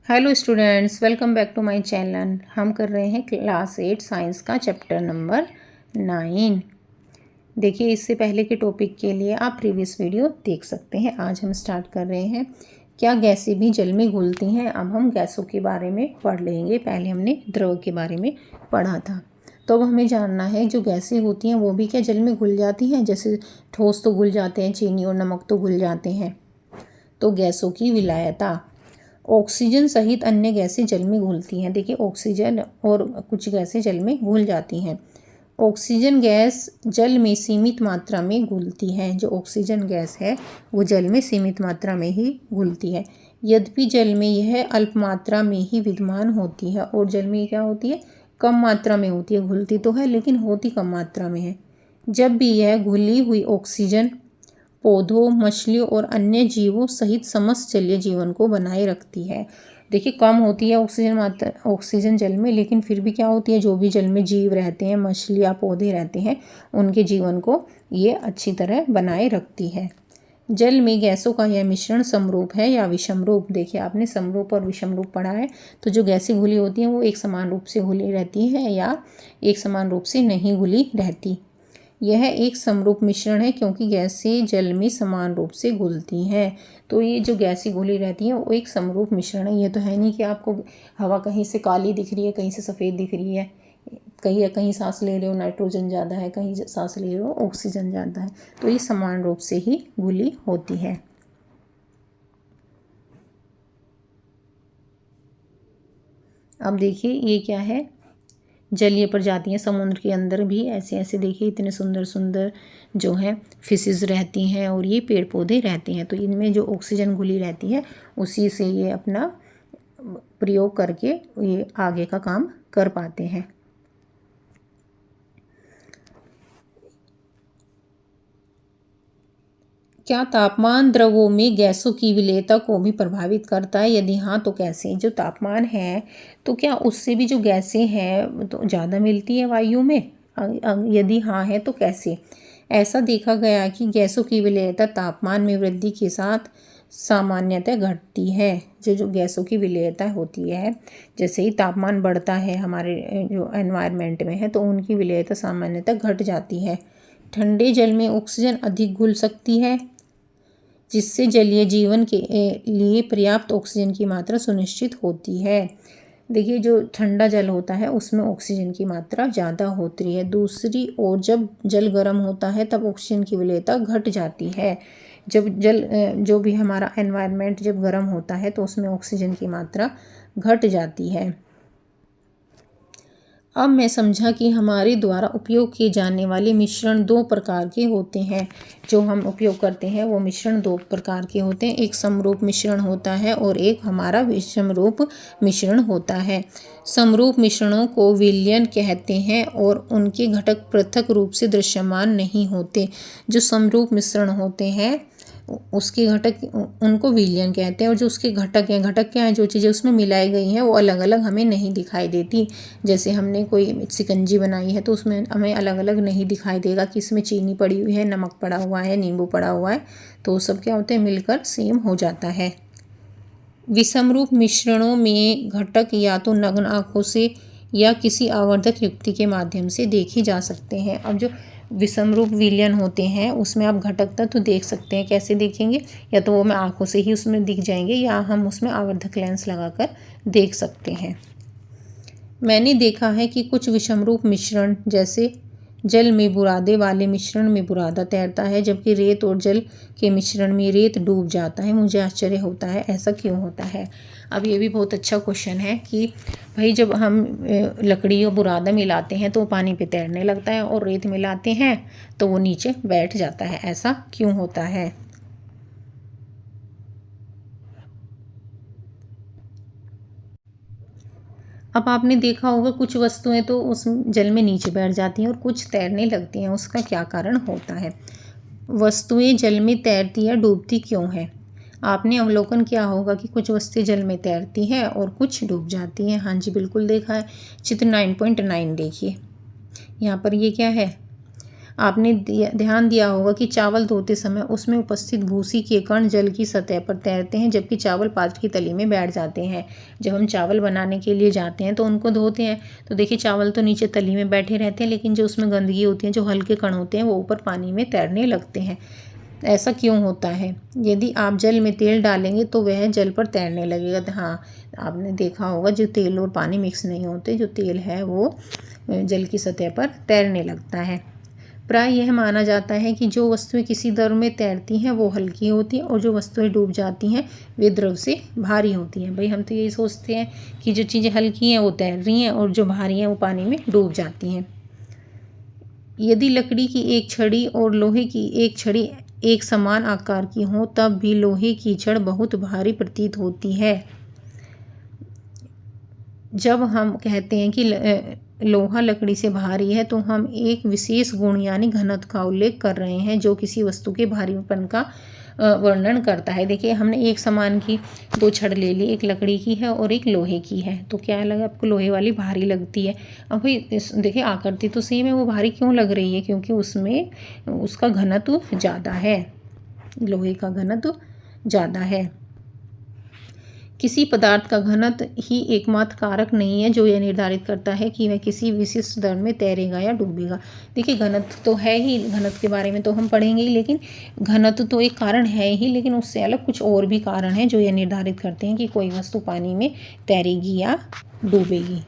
Hello students, welcome back to my channel. हम कर रहे हैं क्लास 8 साइंस का चैप्टर नंबर 9। देखिए, इससे पहले के टॉपिक के लिए आप प्रीवियस वीडियो देख सकते हैं। आज हम स्टार्ट कर रहे हैं क्या गैसें भी जल में घुलती हैं। अब हम गैसों के बारे में पढ़ लेंगे। पहले हमने द्रव के बारे में पढ़ा था, तो अब हमें जानना है जो गैसें होती हैं वो भी क्या जल में घुल जाती हैं। जैसे ठोस तो घुल जाते हैं, चीनी और नमक तो घुल जाते हैं। तो गैसों की विलायता, ऑक्सीजन सहित अन्य गैसें जल में घुलती हैं। देखिए, ऑक्सीजन और कुछ गैसें जल में घुल जाती हैं। ऑक्सीजन गैस जल में सीमित मात्रा में घुलती है। जो ऑक्सीजन गैस है वो जल में सीमित मात्रा में ही घुलती है। यद्यपि जल में यह अल्प मात्रा में ही विद्यमान होती है। और जल में क्या होती है, कम मात्रा में होती है। घुलती तो है लेकिन होती कम मात्रा में है। जब भी यह घुली हुई ऑक्सीजन पौधों, मछलियों और अन्य जीवों सहित समस्त जलीय जीवन को बनाए रखती है। देखिए, कम होती है ऑक्सीजन मात्रा, ऑक्सीजन जल में, लेकिन फिर भी क्या होती है, जो भी जल में जीव रहते हैं, मछलियाँ, पौधे रहते हैं, उनके जीवन को ये अच्छी तरह बनाए रखती है। जल में गैसों का यह मिश्रण समरूप है या विषम रूप। देखिए, आपने समरूप और विषम रूप पढ़ा है। तो जो गैसें घुली होती हैं वो एक समान रूप से घुली रहती हैं या एक समान रूप से नहीं घुली रहती। यह एक समरूप मिश्रण है क्योंकि गैसें जल में समान रूप से घुलती हैं। तो ये जो गैसें घुली रहती हैं वो एक समरूप मिश्रण है। ये तो है नहीं कि आपको हवा कहीं से काली दिख रही है, कहीं से सफ़ेद दिख रही है। कहीं सांस ले रहे हो नाइट्रोजन ज़्यादा है, कहीं सांस ले रहे हो ऑक्सीजन ज़्यादा है। तो ये समान रूप से ही घुली होती है। अब देखिए, ये क्या है, जलीय प्रजातियाँ। समुद्र के अंदर भी ऐसे ऐसे देखिए इतने सुंदर सुंदर जो हैं फिशेस रहती हैं और ये पेड़ पौधे रहते हैं। तो इनमें जो ऑक्सीजन घुली रहती है उसी से ये अपना प्रयोग करके ये आगे का काम कर पाते हैं। क्या तापमान द्रवों में गैसों की विलेयता को भी प्रभावित करता है? यदि हाँ तो कैसे? जो तापमान है तो क्या उससे भी जो गैसें हैं तो ज़्यादा मिलती है वायु में? यदि हाँ है तो कैसे? ऐसा देखा गया कि गैसों की विलेयता तापमान में वृद्धि के साथ सामान्यतः घटती है। जो गैसों की विलेयता होती है, जैसे ही तापमान बढ़ता है हमारे जो एनवायरनमेंट में है तो उनकी विलेयता सामान्यतः घट जाती है। ठंडे जल में ऑक्सीजन अधिक घुल सकती है, जिससे जलीय जीवन के लिए पर्याप्त ऑक्सीजन की मात्रा सुनिश्चित होती है। देखिए, जो ठंडा जल होता है उसमें ऑक्सीजन की मात्रा ज़्यादा होती है। दूसरी ओर जब जल गर्म होता है तब ऑक्सीजन की विलेयता घट जाती है। जब जो भी हमारा एनवायरनमेंट जब गर्म होता है तो उसमें ऑक्सीजन की मात्रा घट जाती है। अब मैं समझा कि हमारे द्वारा उपयोग किए जाने वाले मिश्रण दो प्रकार के होते हैं। जो हम उपयोग करते हैं वो मिश्रण दो प्रकार के होते हैं। एक समरूप मिश्रण होता है और एक हमारा विषमरूप मिश्रण होता है। समरूप मिश्रणों को विलयन कहते हैं और उनके घटक पृथक रूप से दृश्यमान नहीं होते। जो समरूप मिश्रण होते हैं उसके घटक उनको विलयन कहते हैं, और जो उसके घटक हैं, घटक क्या हैं, जो चीज़ें उसमें मिलाई गई हैं वो अलग अलग हमें नहीं दिखाई देती। जैसे हमने कोई शिकंजी बनाई है तो उसमें हमें अलग अलग नहीं दिखाई देगा कि इसमें चीनी पड़ी हुई है, नमक पड़ा हुआ है, नींबू पड़ा हुआ है। तो सब क्या होते हैं, मिलकर सेम हो जाता है। विषमरूप मिश्रणों में घटक या तो नग्न आँखों से या किसी आवर्धक युक्ति के माध्यम से देखे जा सकते हैं। अब जो विषमरूप विलयन होते हैं उसमें आप घटक तत्व देख सकते हैं। कैसे देखेंगे? या तो वो मैं आँखों से ही उसमें दिख जाएंगे या हम उसमें आवर्धक लेंस लगाकर देख सकते हैं। मैंने देखा है कि कुछ विषमरूप मिश्रण जैसे जल में बुरादे वाले मिश्रण में बुरादा तैरता है, जबकि रेत और जल के मिश्रण में रेत डूब जाता है। मुझे आश्चर्य होता है ऐसा क्यों होता है। अब ये भी बहुत अच्छा क्वेश्चन है कि भाई जब हम लकड़ी और बुरादा मिलाते हैं तो वो पानी पे तैरने लगता है और रेत मिलाते हैं तो वो नीचे बैठ जाता है। ऐसा क्यों होता है? अब आपने देखा होगा कुछ वस्तुएं तो उस जल में नीचे बैठ जाती हैं और कुछ तैरने लगती हैं। उसका क्या कारण होता है? वस्तुएं जल में तैरती या डूबती क्यों हैं? आपने अवलोकन किया होगा कि कुछ वस्तुएं जल में तैरती हैं और कुछ डूब जाती हैं। हाँ जी, बिल्कुल देखा है। चित्र 9.9 देखिए, यहाँ पर ये क्या है, आपने ध्यान दिया होगा कि चावल धोते समय उसमें उपस्थित भूसी के कण जल की सतह पर तैरते हैं, जबकि चावल पात्र की तली में बैठ जाते हैं। जब हम चावल बनाने के लिए जाते हैं तो उनको धोते हैं, तो देखिए चावल तो नीचे तली में बैठे रहते हैं, लेकिन जो उसमें गंदगी होती है, जो हल्के कण होते हैं, वो ऊपर पानी में तैरने लगते हैं। ऐसा क्यों होता है? यदि आप जल में तेल डालेंगे तो वह जल पर तैरने लगेगा। हाँ, आपने देखा होगा जो तेल और पानी मिक्स नहीं होते, जो तेल है वो जल की सतह पर तैरने लगता है। प्राय यह माना जाता है कि जो वस्तुएं किसी द्रव में तैरती हैं वो हल्की होती हैं, और जो वस्तुएं डूब जाती हैं वे द्रव से भारी होती हैं। भाई हम तो यही सोचते हैं कि जो चीज़ें हल्की हैं वो तैर रही हैं और जो भारी हैं वो पानी में डूब जाती हैं। यदि लकड़ी की एक छड़ी और लोहे की एक छड़ी एक समान आकार की हो तब भी लोहे की छड़ बहुत भारी प्रतीत होती है। जब हम कहते हैं कि लोहा लकड़ी से भारी है तो हम एक विशेष गुण यानी घनत्व का उल्लेख कर रहे हैं जो किसी वस्तु के भारीपन का वर्णन करता है। देखिए हमने एक समान की दो छड़ ले ली, एक लकड़ी की है और एक लोहे की है, तो क्या लगा आपको? लोहे वाली भारी लगती है। अब भाई देखिए आकृति तो सेम है, वो भारी क्यों लग रही है? क्योंकि उसमें उसका घनत्व ज़्यादा है, लोहे का घनत्व ज़्यादा है। किसी पदार्थ का घनत्व ही एकमात्र कारक नहीं है जो यह निर्धारित करता है कि वह किसी विशिष्ट दर में तैरेगा या डूबेगा। देखिए घनत्व तो है ही, घनत्व के बारे में तो हम पढ़ेंगे ही, लेकिन घनत्व तो एक कारण है ही, लेकिन उससे अलग कुछ और भी कारण हैं जो यह निर्धारित करते हैं कि कोई वस्तु पानी में तैरेगी या डूबेगी।